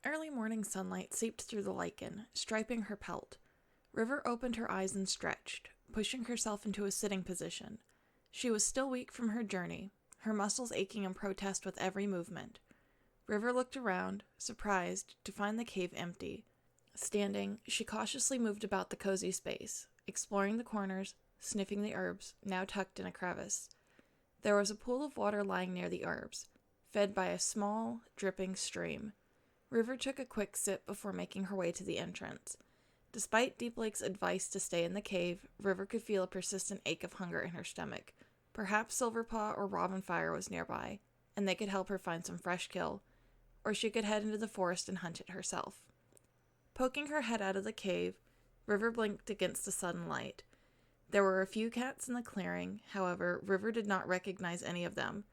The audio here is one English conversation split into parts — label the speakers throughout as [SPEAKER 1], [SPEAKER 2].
[SPEAKER 1] Early morning sunlight seeped through the lichen, striping her pelt. River opened her eyes and stretched, pushing herself into a sitting position. She was still weak from her journey, her muscles aching in protest with every movement. River looked around, surprised to find the cave empty. Standing, she cautiously moved about the cozy space, exploring the corners, sniffing the herbs, now tucked in a crevice. There was a pool of water lying near the herbs, fed by a small, dripping stream. River took a quick sip before making her way to the entrance. Despite Deep Lake's advice to stay in the cave, River could feel a persistent ache of hunger in her stomach. Perhaps Silverpaw or Robinfire was nearby, and they could help her find some fresh kill, or she could head into the forest and hunt it herself. Poking her head out of the cave, River blinked against the sudden light. There were a few cats in the clearing, however, River did not recognize any of them.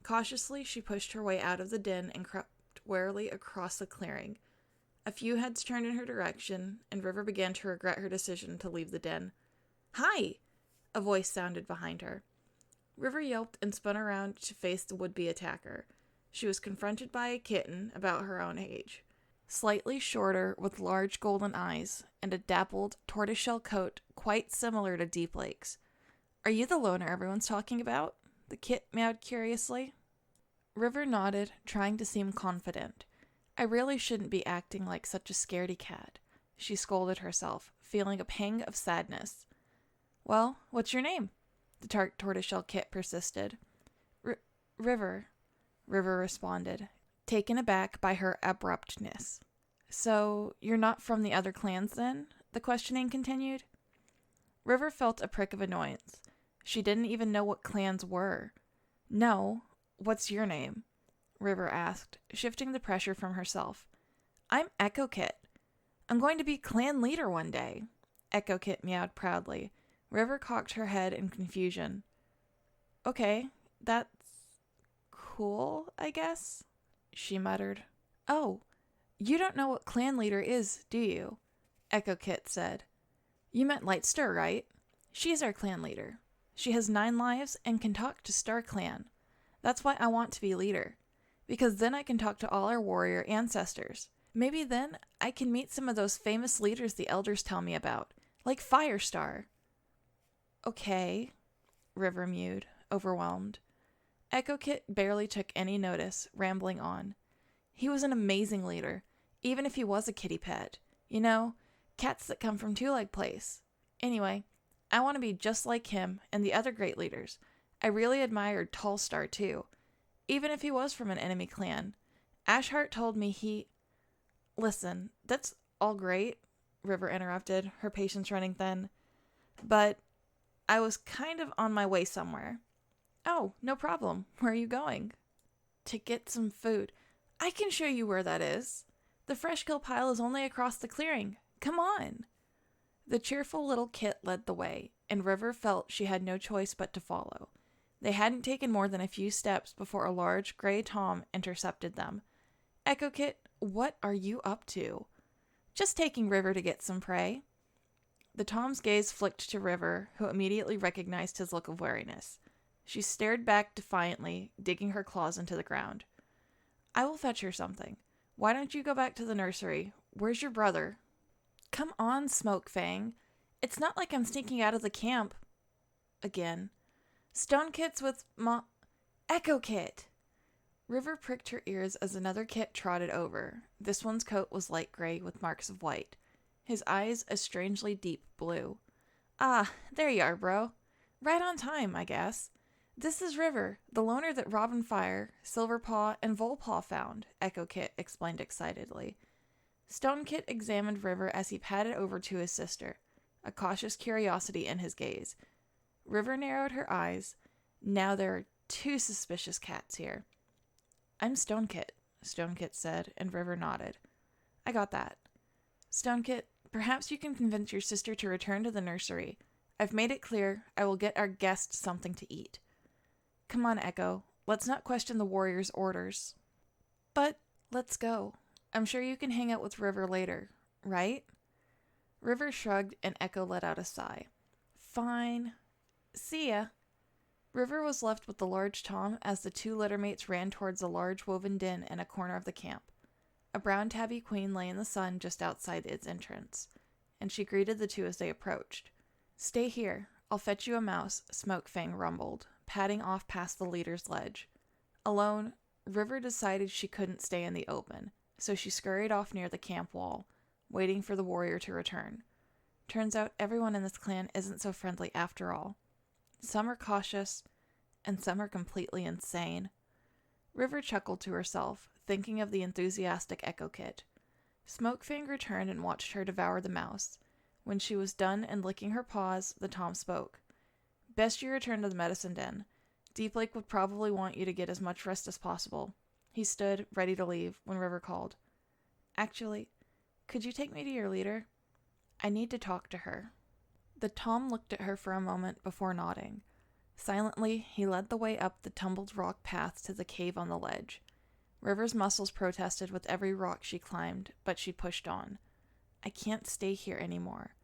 [SPEAKER 1] Cautiously, she pushed her way out of the den and crept warily across the clearing. A few heads turned in her direction, and River began to regret her decision to leave the den. "Hi!" a voice sounded behind her. River yelped and spun around to face the would-be attacker. She was confronted by a kitten about her own age, slightly shorter with large golden eyes and a dappled tortoiseshell coat quite similar to Deep Lake's. "Are you the loner everyone's talking about?" the kit meowed curiously. River nodded, trying to seem confident. "I really shouldn't be acting like such a scaredy cat," she scolded herself, feeling a pang of sadness. "Well, what's your name?" the tortoiseshell kit persisted. River, River responded, taken aback by her abruptness. "So, you're not from the other clans, then?" the questioning continued. River felt a prick of annoyance. She didn't even know what clans were. "No, what's your name?" River asked, shifting the pressure from herself. "I'm Echo Kit. I'm going to be clan leader one day," Echo Kit meowed proudly. River cocked her head in confusion. "Okay, that's cool, I guess," she muttered. "Oh, you don't know what clan leader is, do you?" Echo Kit said. "You meant Lightstar, right? She's our clan leader. She has 9 lives and can talk to Star Clan. That's why I want to be leader, because then I can talk to all our warrior ancestors. Maybe then I can meet some of those famous leaders the elders tell me about, like Firestar." "Okay," River mewed, overwhelmed. Echo Kit barely took any notice, rambling on. "He was an amazing leader, even if he was a kitty pet. You know, cats that come from Two Leg Place. Anyway, I want to be just like him and the other great leaders. I really admired Tallstar, too, even if he was from an enemy clan. Ashheart told me he—" "Listen, that's all great," River interrupted, her patience running thin. "But I was kind of on my way somewhere." "Oh, no problem. Where are you going?" "To get some food." "I can show you where that is. The fresh kill pile is only across the clearing. Come on." The cheerful little kit led the way, and River felt she had no choice but to follow. They hadn't taken more than a few steps before a large gray tom intercepted them. "Echo Kit, what are you up to?" "Just taking River to get some prey." The tom's gaze flicked to River, who immediately recognized his look of wariness. She stared back defiantly, digging her claws into the ground. "I will fetch her something. Why don't you go back to the nursery? Where's your brother?" "Come on, Smoke Fang. It's not like I'm sneaking out of the camp." Again. "Stone Kit's with Echo Kit!" River pricked her ears as another kit trotted over. This one's coat was light gray with marks of white. His eyes a strangely deep blue. "Ah, there you are, bro. Right on time, I guess. This is River, the loner that Robinfire, Silverpaw, and Volpaw found," Echo Kit explained excitedly. Stone Kit examined River as he padded over to his sister, a cautious curiosity in his gaze. River narrowed her eyes. Now there are 2 suspicious cats here. "I'm Stone Kit," Stone Kit said, and River nodded. "I got that. Stone Kit, perhaps you can convince your sister to return to the nursery. I've made it clear I will get our guests something to eat. Come on, Echo. Let's not question the warrior's orders." "But let's go. I'm sure you can hang out with River later, right?" River shrugged and Echo let out a sigh. "Fine. See ya." River was left with the large tom as the 2 littermates ran towards a large woven den in a corner of the camp. A brown tabby queen lay in the sun just outside its entrance, and she greeted the two as they approached. "Stay here. I'll fetch you a mouse," Smoke Fang rumbled, padding off past the leader's ledge. Alone, River decided she couldn't stay in the open, so she scurried off near the camp wall, waiting for the warrior to return. Turns out everyone in this clan isn't so friendly after all. Some are cautious, and some are completely insane. River chuckled to herself, thinking of the enthusiastic Echo Kit. Smokefang returned and watched her devour the mouse. When she was done and licking her paws, the Tom spoke. "Best you return to the medicine den. Deep Lake would probably want you to get as much rest as possible." He stood, ready to leave, when River called. "Actually, could you take me to your leader? I need to talk to her." The Tom looked at her for a moment before nodding. Silently, he led the way up the tumbled rock path to the cave on the ledge. River's muscles protested with every rock she climbed, but she pushed on. "I can't stay here anymore.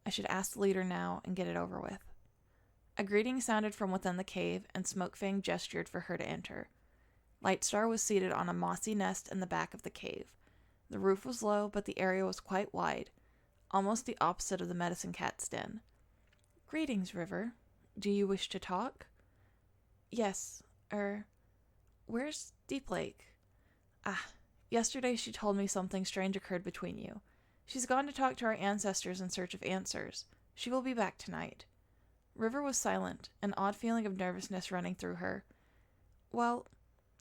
[SPEAKER 1] I should ask the leader now and get it over with." A greeting sounded from within the cave, and Smokefang gestured for her to enter. Lightstar was seated on a mossy nest in the back of the cave. The roof was low, but the area was quite wide, almost the opposite of the medicine cat's den. "Greetings, River. Do you wish to talk?" "Yes. Where's Deep Lake?" Yesterday she told me something strange occurred between you. She's gone to talk to our ancestors in search of answers. She will be back tonight." River was silent, an odd feeling of nervousness running through her. "Well,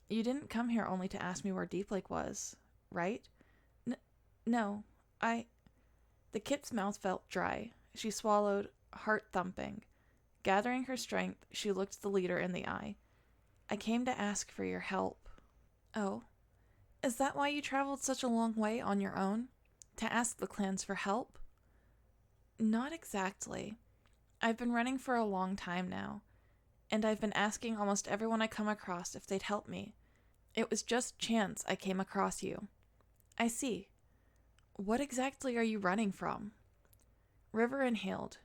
[SPEAKER 1] you didn't come here only to ask me where Deep Lake was, right?" No, The kit's mouth felt dry. She swallowed, heart thumping. Gathering her strength, she looked the leader in the eye. "I came to ask for your help." "Oh? Is that why you traveled such a long way on your own? To ask the clans for help?" "Not exactly. I've been running for a long time now, and I've been asking almost everyone I come across if they'd help me. It was just chance I came across you." "I see. What exactly are you running from?" River inhaled.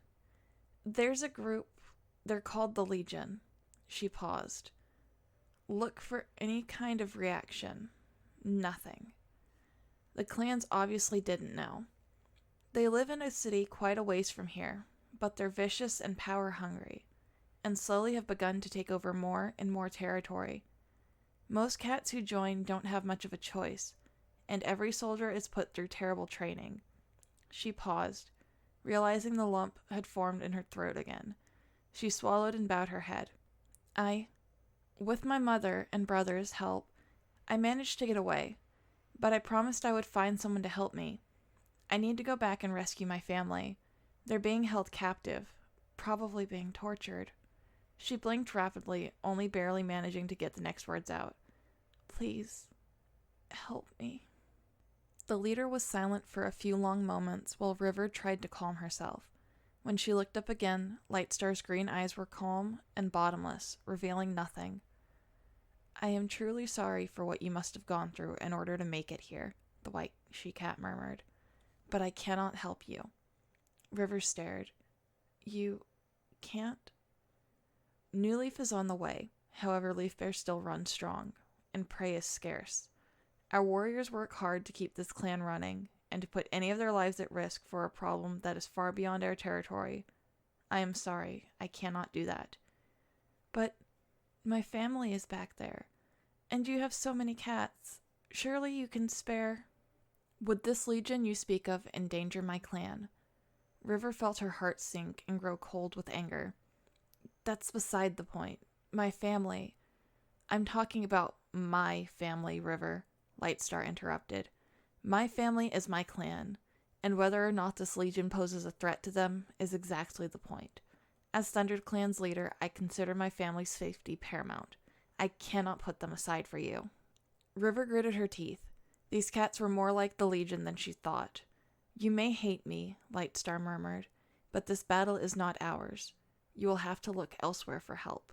[SPEAKER 1] "There's a group. They're called the Legion." She paused. "Look for any kind of reaction. Nothing." The clans obviously didn't know. "They live in a city quite a ways from here, but they're vicious and power-hungry, and slowly have begun to take over more and more territory. Most cats who join don't have much of a choice, and every soldier is put through terrible training." She paused, realizing the lump had formed in her throat again. She swallowed and bowed her head. With my mother and brother's help, I managed to get away, but I promised I would find someone to help me. I need to go back and rescue my family. They're being held captive, probably being tortured." She blinked rapidly, only barely managing to get the next words out. "Please, help me." The leader was silent for a few long moments while River tried to calm herself. When she looked up again, Lightstar's green eyes were calm and bottomless, revealing nothing. "I am truly sorry for what you must have gone through in order to make it here," the white she-cat murmured. "But I cannot help you." River stared. "You can't?" "New Leaf is on the way. However, Leaf Bear still runs strong, and prey is scarce. Our warriors work hard to keep this clan running, and to put any of their lives at risk for a problem that is far beyond our territory. I am sorry, I cannot do that." "But my family is back there, and you have so many cats. Surely you can spare—" "Would this legion you speak of endanger my clan?" River felt her heart sink and grow cold with anger. "That's beside the point. My family—" "I'm talking about my family, River," Lightstar interrupted. "My family is my clan, and whether or not this legion poses a threat to them is exactly the point. As Thunder Clan's leader, I consider my family's safety paramount. I cannot put them aside for you." River gritted her teeth. These cats were more like the Legion than she thought. "You may hate me," Lightstar murmured, "but this battle is not ours. You will have to look elsewhere for help."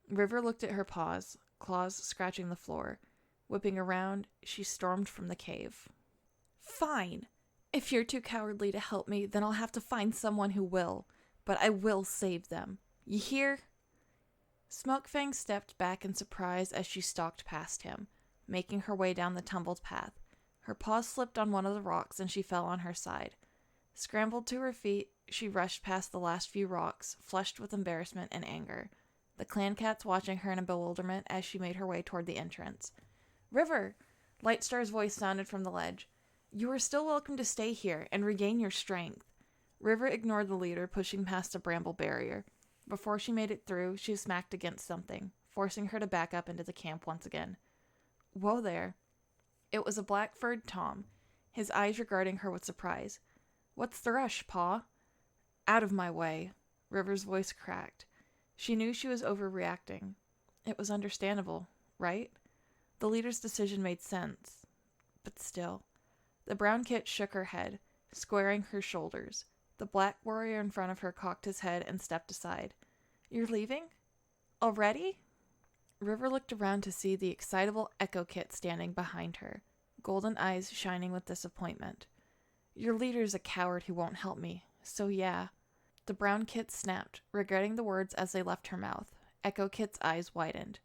[SPEAKER 1] River looked at her paws, claws scratching the floor. Whipping around, she stormed from the cave. "Fine! If you're too cowardly to help me, then I'll have to find someone who will. But I will save them. You hear?" Smokefang stepped back in surprise as she stalked past him, making her way down the tumbled path. Her paws slipped on one of the rocks and she fell on her side. Scrambled to her feet, she rushed past the last few rocks, flushed with embarrassment and anger. The clan cats watching her in bewilderment as she made her way toward the entrance. "River!" Lightstar's voice sounded from the ledge. "You are still welcome to stay here and regain your strength." River ignored the leader, pushing past a bramble barrier. Before she made it through, she smacked against something, forcing her to back up into the camp once again. "Whoa there." It was a black-furred Tom, his eyes regarding her with surprise. "What's the rush, Pa?" "Out of my way." River's voice cracked. She knew she was overreacting. It was understandable, right? The leader's decision made sense. But still. The brown kit shook her head, squaring her shoulders. The black warrior in front of her cocked his head and stepped aside. "You're leaving? Already?" River looked around to see the excitable Echo Kit standing behind her, golden eyes shining with disappointment. "Your leader's a coward who won't help me, so yeah." The brown kit snapped, regretting the words as they left her mouth. Echo Kit's eyes widened.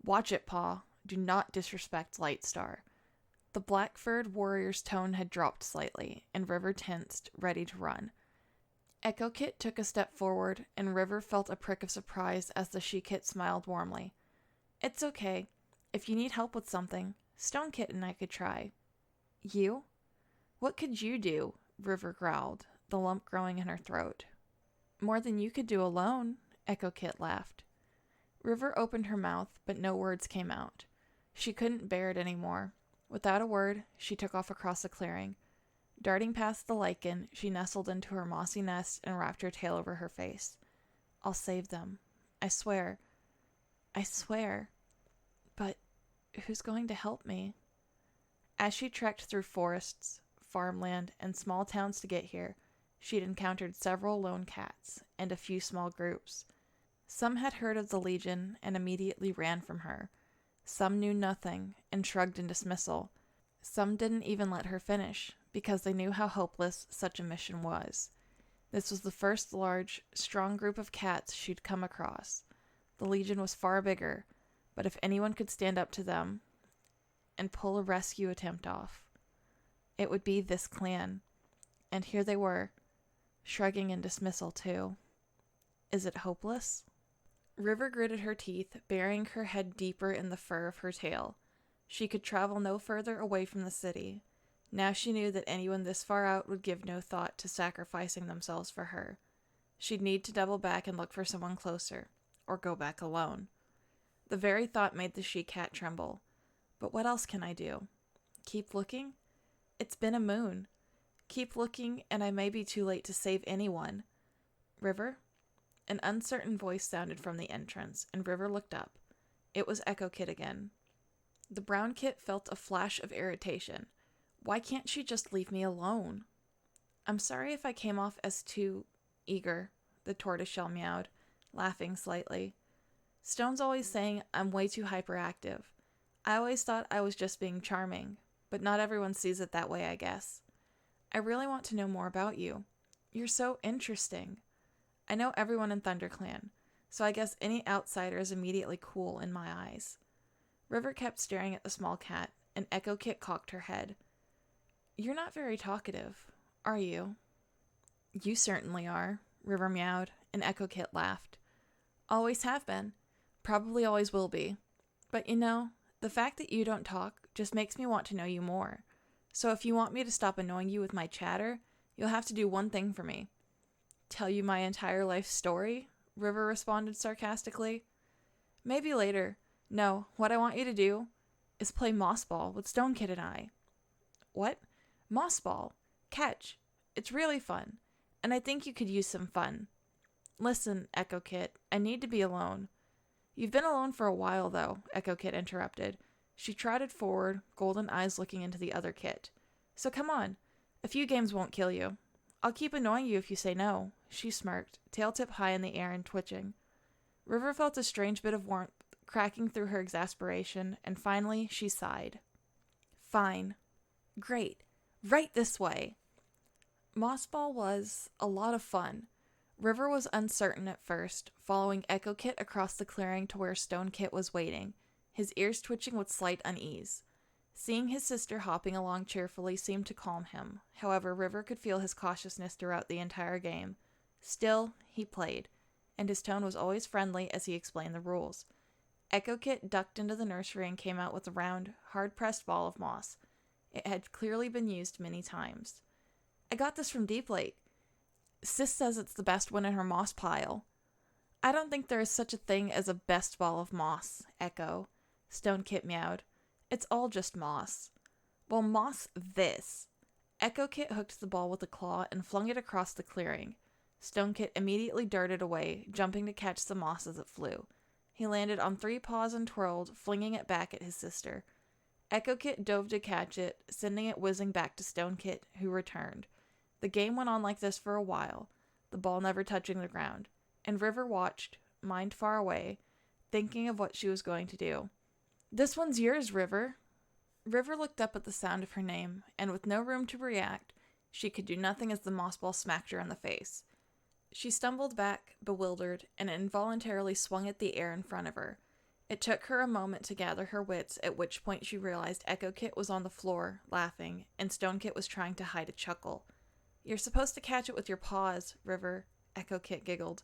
[SPEAKER 1] "Watch it, Pa. Do not disrespect Lightstar." The black-furred warrior's tone had dropped slightly, and River tensed, ready to run. Echo Kit took a step forward, and River felt a prick of surprise as the she-kit smiled warmly. "It's okay. If you need help with something, Stone Kit and I could try." "You? What could you do?" River growled, the lump growing in her throat. "More than you could do alone," Echo Kit laughed. River opened her mouth, but no words came out. She couldn't bear it anymore. Without a word, she took off across the clearing. Darting past the lichen, she nestled into her mossy nest and wrapped her tail over her face. "I'll save them. I swear. I swear. But who's going to help me?" As she trekked through forests, farmland, and small towns to get here, she'd encountered several lone cats and a few small groups. Some had heard of the Legion and immediately ran from her. Some knew nothing and shrugged in dismissal. Some didn't even let her finish, because they knew how hopeless such a mission was. This was the first large, strong group of cats she'd come across. The Legion was far bigger, but if anyone could stand up to them and pull a rescue attempt off, it would be this clan. And here they were, shrugging in dismissal too. Is it hopeless? River gritted her teeth, burying her head deeper in the fur of her tail. She could travel no further away from the city. Now she knew that anyone this far out would give no thought to sacrificing themselves for her. She'd need to double back and look for someone closer, or go back alone. The very thought made the she-cat tremble. But what else can I do? Keep looking? It's been a moon. Keep looking, and I may be too late to save anyone. River? An uncertain voice sounded from the entrance, and River looked up. It was Echo Kit again. The brown kit felt a flash of irritation. Why can't she just leave me alone? "I'm sorry if I came off as too eager," the tortoiseshell meowed, laughing slightly. "Stone's always saying I'm way too hyperactive. I always thought I was just being charming, but not everyone sees it that way, I guess. I really want to know more about you. You're so interesting. I know everyone in ThunderClan, so I guess any outsider is immediately cool in my eyes." River kept staring at the small cat, and Echo Kit cocked her head. "You're not very talkative, are you?" "You certainly are," River meowed, and Echo Kit laughed. "Always have been. Probably always will be. But you know, the fact that you don't talk just makes me want to know you more. So if you want me to stop annoying you with my chatter, you'll have to do one thing for me." "Tell you my entire life story?" River responded sarcastically. "Maybe later. No, what I want you to do is play Moss Ball with Stone Kid and I." "What?" "Moss Ball. Catch. It's really fun, and I think you could use some fun." "Listen, Echo Kit, I need to be alone." "You've been alone for a while, though," Echo Kit interrupted. She trotted forward, golden eyes looking into the other kit. "So come on. A few games won't kill you. I'll keep annoying you if you say no." She smirked, tail tip high in the air and twitching. River felt a strange bit of warmth cracking through her exasperation, and finally she sighed. "Fine. Great. Right this way." Moss Ball was a lot of fun. River was uncertain at first, following Echo Kit across the clearing to where Stone Kit was waiting, his ears twitching with slight unease. Seeing his sister hopping along cheerfully seemed to calm him. However, River could feel his cautiousness throughout the entire game. Still, he played, and his tone was always friendly as he explained the rules. Echo Kit ducked into the nursery and came out with a round, hard-pressed ball of moss. It had clearly been used many times. "I got this from Deep Lake. Sis says it's the best one in her moss pile." "I don't think there is such a thing as a best ball of moss, Echo," Stone Kit meowed. "It's all just moss." "Well, moss this." Echo Kit hooked the ball with a claw and flung it across the clearing. Stone Kit immediately darted away, jumping to catch the moss as it flew. He landed on 3 paws and twirled, flinging it back at his sister. Echo Kit dove to catch it, sending it whizzing back to Stone Kit, who returned. The game went on like this for a while, the ball never touching the ground, and River watched, mind far away, thinking of what she was going to do. "This one's yours, River." River looked up at the sound of her name, and with no room to react, she could do nothing as the moss ball smacked her in the face. She stumbled back, bewildered, and involuntarily swung at the air in front of her. It took her a moment to gather her wits, at which point she realized Echo Kit was on the floor, laughing, and Stone Kit was trying to hide a chuckle. "You're supposed to catch it with your paws, River," Echo Kit giggled.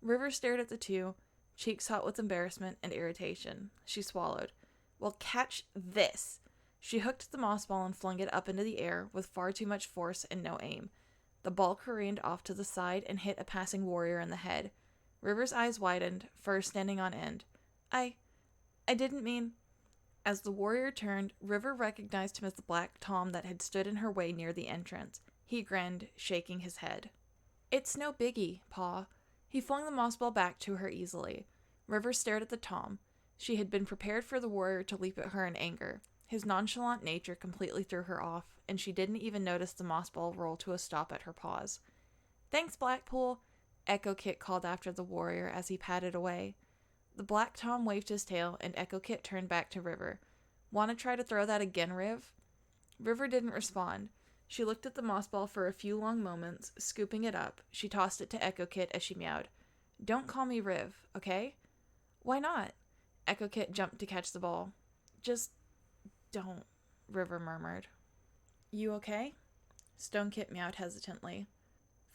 [SPEAKER 1] River stared at the two, cheeks hot with embarrassment and irritation. She swallowed. "Well, catch this." She hooked the moss ball and flung it up into the air with far too much force and no aim. The ball careened off to the side and hit a passing warrior in the head. River's eyes widened, fur standing on end. I didn't mean..." As the warrior turned, River recognized him as the black Tom that had stood in her way near the entrance. He grinned, shaking his head. "It's no biggie, Pa." He flung the moss ball back to her easily. River stared at the Tom. She had been prepared for the warrior to leap at her in anger. His nonchalant nature completely threw her off, and she didn't even notice the moss ball roll to a stop at her paws. "Thanks, Blackpool," Echo Kit called after the warrior as he padded away. The black Tom waved his tail, and Echo Kit turned back to River. "Want to try to throw that again, Riv?" River didn't respond. She looked at the moss ball for a few long moments. Scooping it up, she tossed it to Echo Kit as she meowed. "Don't call me Riv, okay?" "Why not?" Echo Kit jumped to catch the ball. "Just don't," River murmured. "You okay?" Stone Kit meowed hesitantly.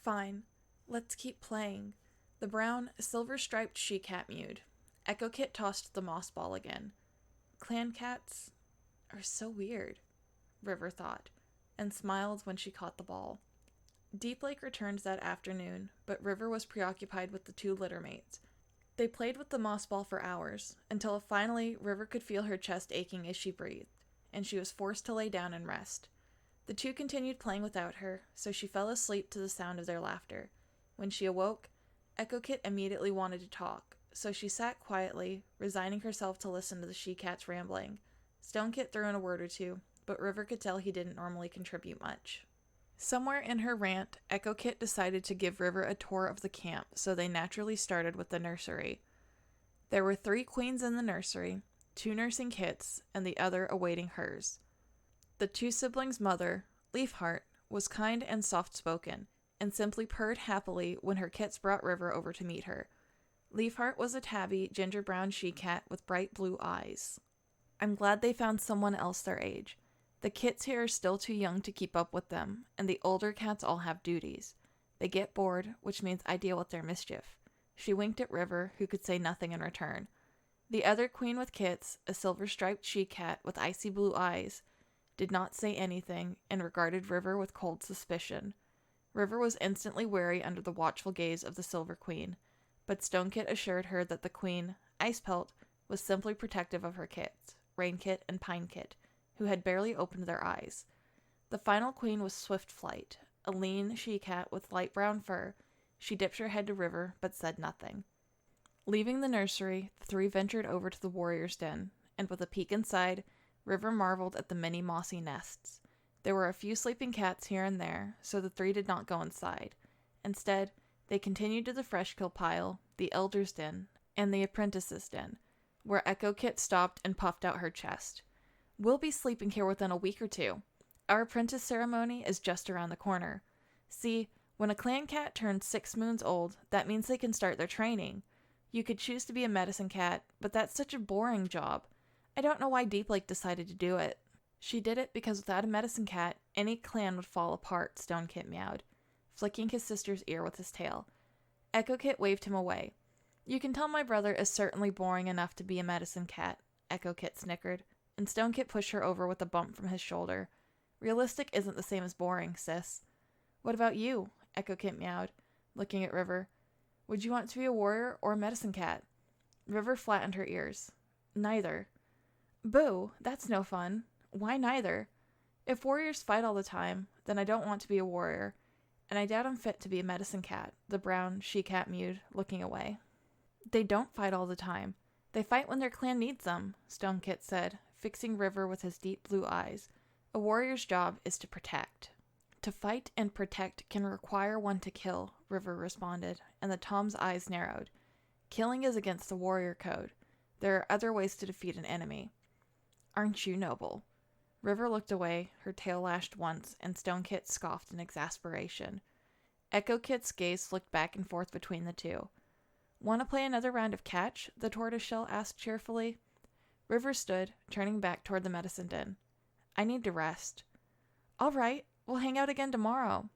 [SPEAKER 1] "Fine. Let's keep playing." The brown, silver-striped she-cat mewed. Echo Kit tossed the moss ball again. "Clan cats are so weird," River thought, and smiled when she caught the ball. Deep Lake returned that afternoon, but River was preoccupied with the 2 littermates. They played with the moss ball for hours, until finally River could feel her chest aching as she breathed, and she was forced to lay down and rest. The 2 continued playing without her, so she fell asleep to the sound of their laughter. When she awoke, Echo Kit immediately wanted to talk, so she sat quietly, resigning herself to listen to the she-cat's rambling. Stone Kit threw in a word or two, but River could tell he didn't normally contribute much. Somewhere in her rant, Echo Kit decided to give River a tour of the camp, so they naturally started with the nursery. There were 3 queens in the nursery, 2 nursing kits, and the other awaiting hers. The 2 siblings' mother, Leafheart, was kind and soft-spoken, and simply purred happily when her kits brought River over to meet her. Leafheart was a tabby, ginger-brown she-cat with bright blue eyes. "I'm glad they found someone else their age. The kits here are still too young to keep up with them, and the older cats all have duties. They get bored, which means I deal with their mischief." She winked at River, who could say nothing in return. The other queen with kits, a silver-striped she-cat with icy blue eyes, did not say anything and regarded River with cold suspicion. River was instantly wary under the watchful gaze of the Silver Queen, but Stone Kit assured her that the queen, Ice Pelt, was simply protective of her kits, Rain Kit and Pine Kit, who had barely opened their eyes. The final queen was Swift Flight, a lean she-cat with light brown fur. She dipped her head to River, but said nothing. Leaving the nursery, the 3 ventured over to the warrior's den, and with a peek inside, River marveled at the many mossy nests. There were a few sleeping cats here and there, so the 3 did not go inside. Instead, they continued to the fresh kill pile, the elder's den, and the apprentice's den, where Echo Kit stopped and puffed out her chest. "We'll be sleeping here within a week or 2. Our apprentice ceremony is just around the corner. See, when a clan cat turns 6 moons old, that means they can start their training. You could choose to be a medicine cat, but that's such a boring job. I don't know why Deep Lake decided to do it." She did it because without a medicine cat, any clan would fall apart, Stone Kit meowed, flicking his sister's ear with his tail. Echo Kit waved him away. You can tell my brother is certainly boring enough to be a medicine cat, Echo Kit snickered, and Stone Kit pushed her over with a bump from his shoulder. Realistic isn't the same as boring, sis. What about you? Echo Kit meowed, looking at River. Would you want to be a warrior or a medicine cat? River flattened her ears. Neither. Boo, that's no fun. Why neither? If warriors fight all the time, then I don't want to be a warrior, and I doubt I'm fit to be a medicine cat, the brown she-cat mewed, looking away. They don't fight all the time. They fight when their clan needs them, Stone Kit said, fixing River with his deep blue eyes. A warrior's job is to protect. To fight and protect can require one to kill, River responded, and the Tom's eyes narrowed. Killing is against the warrior code. There are other ways to defeat an enemy. Aren't you noble? River looked away, her tail lashed once, and Stone Kit scoffed in exasperation. Echo Kit's gaze flicked back and forth between the two. Want to play another round of catch? The tortoiseshell asked cheerfully. River stood, turning back toward the medicine den. I need to rest. All right, we'll hang out again tomorrow,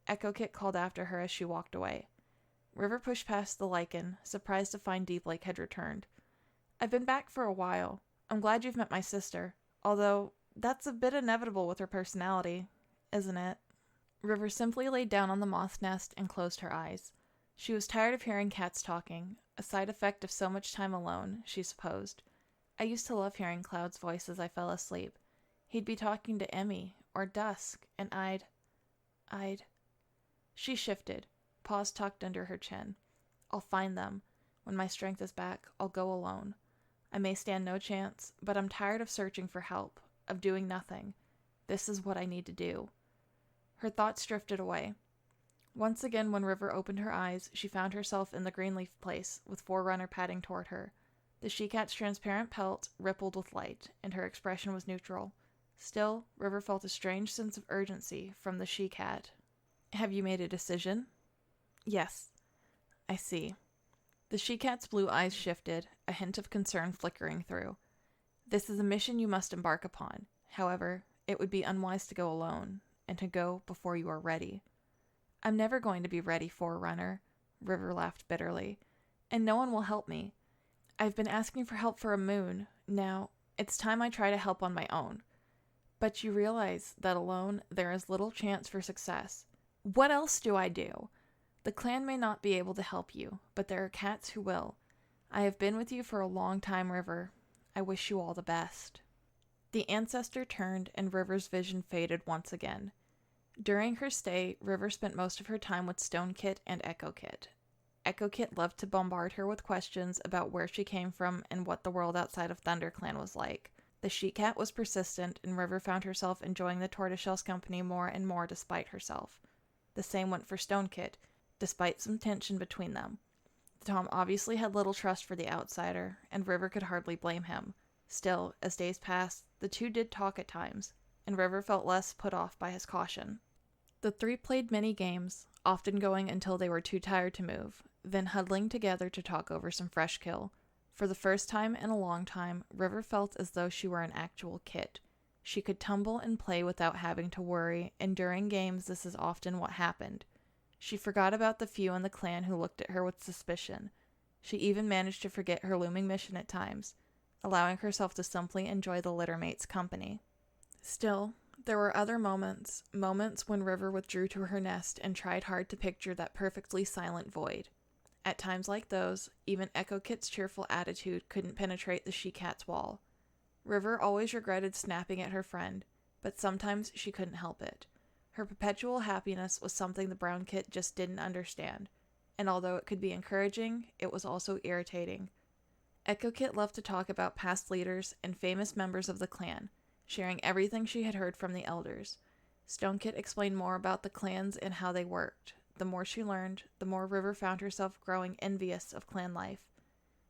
[SPEAKER 1] Echo Kit called after her as she walked away. River pushed past the lichen, surprised to find Deep Lake had returned. I've been back for a while. I'm glad you've met my sister, although that's a bit inevitable with her personality, isn't it? River simply laid down on the moth nest and closed her eyes. She was tired of hearing cats talking, a side effect of so much time alone, she supposed. I used to love hearing Cloud's voice as I fell asleep. He'd be talking to Emmy, or Dusk, and I'd... She shifted, paws tucked under her chin. I'll find them. When my strength is back, I'll go alone. I may stand no chance, but I'm tired of searching for help, of doing nothing. This is what I need to do. Her thoughts drifted away. Once again, when River opened her eyes, she found herself in the Greenleaf place, with Forerunner padding toward her. The she-cat's transparent pelt rippled with light, and her expression was neutral. Still, River felt a strange sense of urgency from the she-cat. Have you made a decision? Yes. I see. The she-cat's blue eyes shifted, a hint of concern flickering through. This is a mission you must embark upon. However, it would be unwise to go alone, and to go before you are ready. I'm never going to be ready, Forerunner, River laughed bitterly, and no one will help me. I've been asking for help for a moon. Now, it's time I try to help on my own. But you realize that alone there is little chance for success. What else do I do? The clan may not be able to help you, but there are cats who will. I have been with you for a long time, River. I wish you all the best. The ancestor turned, and River's vision faded once again. During her stay, River spent most of her time with Stone Kit and Echo Kit. Echo Kit loved to bombard her with questions about where she came from and what the world outside of ThunderClan was like. The she-cat was persistent, and River found herself enjoying the tortoiseshell's company more and more despite herself. The same went for Stone Kit, despite some tension between them. Tom obviously had little trust for the outsider, and River could hardly blame him. Still, as days passed, the two did talk at times, and River felt less put off by his caution. The three played many games, often going until they were too tired to move, then huddling together to talk over some fresh kill. For the first time in a long time, River felt as though she were an actual kit. She could tumble and play without having to worry, and during games this is often what happened. She forgot about the few in the clan who looked at her with suspicion. She even managed to forget her looming mission at times, allowing herself to simply enjoy the littermate's company. Still, there were other moments when River withdrew to her nest and tried hard to picture that perfectly silent void. At times like those, even Echo Kit's cheerful attitude couldn't penetrate the she-cat's wall. River always regretted snapping at her friend, but sometimes she couldn't help it. Her perpetual happiness was something the brown kit just didn't understand, and although it could be encouraging, it was also irritating. Echo Kit loved to talk about past leaders and famous members of the clan, sharing everything she had heard from the elders. Stone Kit explained more about the clans and how they worked. The more she learned, the more River found herself growing envious of clan life.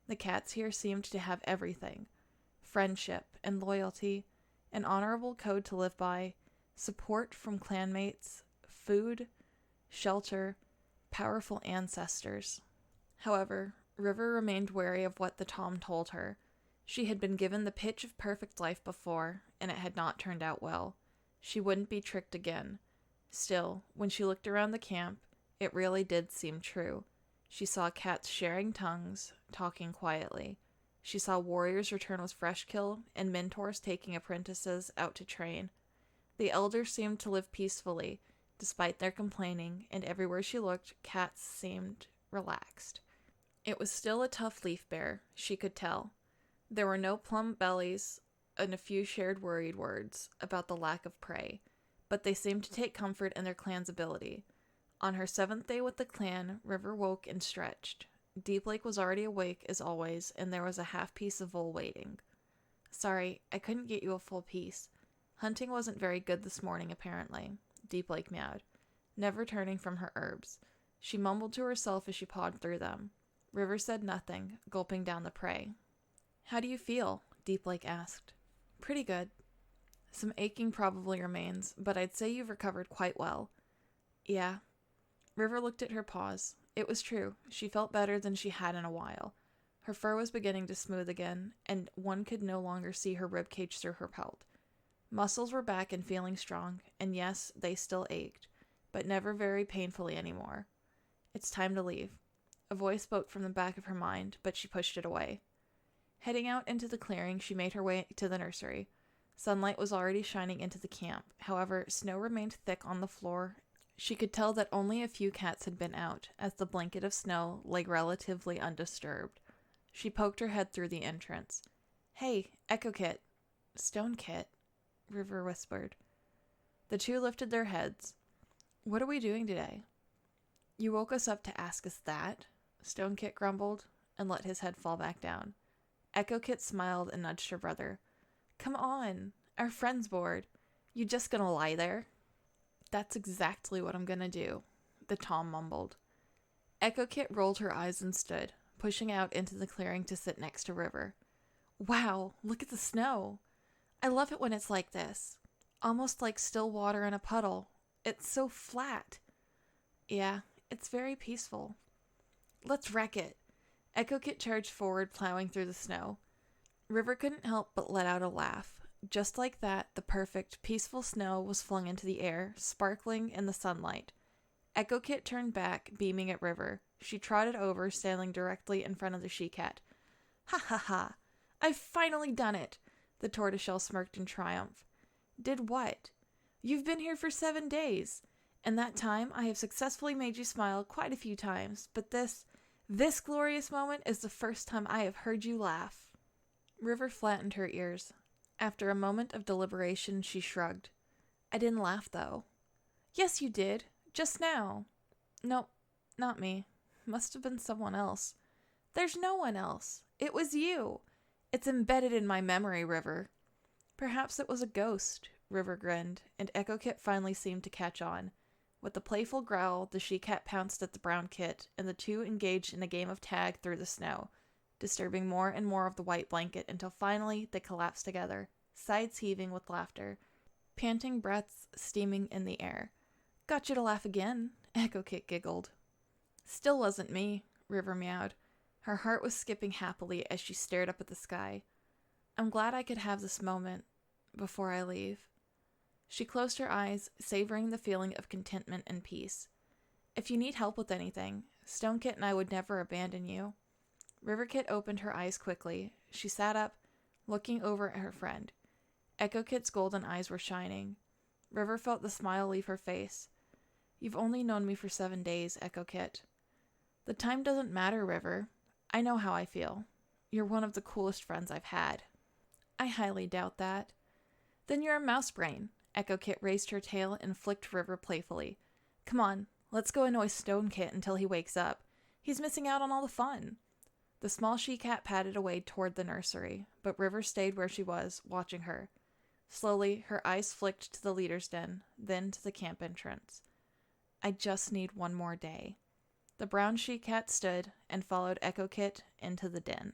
[SPEAKER 1] The cats here seemed to have everything: friendship and loyalty, an honorable code to live by, support from clanmates, food, shelter, powerful ancestors. However, River remained wary of what the Tom told her. She had been given the pitch of perfect life before, and it had not turned out well. She wouldn't be tricked again. Still, when she looked around the camp, it really did seem true. She saw cats sharing tongues, talking quietly. She saw warriors return with fresh kill, and mentors taking apprentices out to train. The elders seemed to live peacefully, despite their complaining, and everywhere she looked, cats seemed relaxed. It was still a tough leaf bear, she could tell. There were no plump bellies, and a few shared worried words about the lack of prey, but they seemed to take comfort in their clan's ability. On her 7th day with the clan, River woke and stretched. Deep Lake was already awake, as always, and there was a half piece of wool waiting. Sorry, I couldn't get you a full piece. Hunting wasn't very good this morning, apparently, Deep Lake meowed, never turning from her herbs. She mumbled to herself as she pawed through them. River said nothing, gulping down the prey. How do you feel? Deep Lake asked. Pretty good. Some aching probably remains, but I'd say you've recovered quite well. Yeah. River looked at her paws. It was true. She felt better than she had in a while. Her fur was beginning to smooth again, and one could no longer see her ribcage through her pelt. Muscles were back and feeling strong, and yes, they still ached, but never very painfully anymore. It's time to leave. A voice spoke from the back of her mind, but she pushed it away. Heading out into the clearing, she made her way to the nursery. Sunlight was already shining into the camp. However, snow remained thick on the floor. She could tell that only a few cats had been out, as the blanket of snow lay relatively undisturbed. She poked her head through the entrance. Hey, Echo Kit. Stone Kit, River whispered. The two lifted their heads. What are we doing today? You woke us up to ask us that, Stone Kit grumbled, and let his head fall back down. Echo Kit smiled and nudged her brother. Come on, our friend's bored. You just gonna lie there? That's exactly what I'm gonna do, the Tom mumbled. Echo Kit rolled her eyes and stood, pushing out into the clearing to sit next to River. Wow, look at the snow. I love it when it's like this. Almost like still water in a puddle. It's so flat. Yeah, it's very peaceful. Let's wreck it. Echo Kit charged forward, plowing through the snow. River couldn't help but let out a laugh. Just like that, the perfect, peaceful snow was flung into the air, sparkling in the sunlight. Echo Kit turned back, beaming at River. She trotted over, standing directly in front of the she-cat. Ha ha ha! I've finally done it! The tortoiseshell smirked in triumph. Did what? You've been here for 7 days. In that time, I have successfully made you smile quite a few times, but this glorious moment is the first time I have heard you laugh. River flattened her ears. After a moment of deliberation, she shrugged. I didn't laugh, though. Yes, you did. Just now. Nope, not me. Must have been someone else. There's no one else. It was you. It's embedded in my memory, River. Perhaps it was a ghost, River grinned, and Echo Kit finally seemed to catch on. With a playful growl, the she-cat pounced at the brown kit, and the two engaged in a game of tag through the snow, disturbing more and more of the white blanket until finally they collapsed together, sides heaving with laughter, panting breaths steaming in the air. Got you to laugh again, Echo Kit giggled. Still wasn't me, River meowed. Her heart was skipping happily as she stared up at the sky. I'm glad I could have this moment before I leave. She closed her eyes, savoring the feeling of contentment and peace. If you need help with anything, Stone Kit and I would never abandon you. River Kit opened her eyes quickly. She sat up, looking over at her friend. Echo Kit's golden eyes were shining. River felt the smile leave her face. You've only known me for 7 days, Echo Kit. The time doesn't matter, River. I know how I feel. You're one of the coolest friends I've had. I highly doubt that. Then you're a mouse brain. Echo Kit raised her tail and flicked River playfully. Come on, let's go annoy Stone Kit until he wakes up. He's missing out on all the fun. The small she-cat padded away toward the nursery, but River stayed where she was, watching her. Slowly, her eyes flicked to the leader's den, then to the camp entrance. I just need one more day. The brown she-cat stood and followed Echo Kit into the den.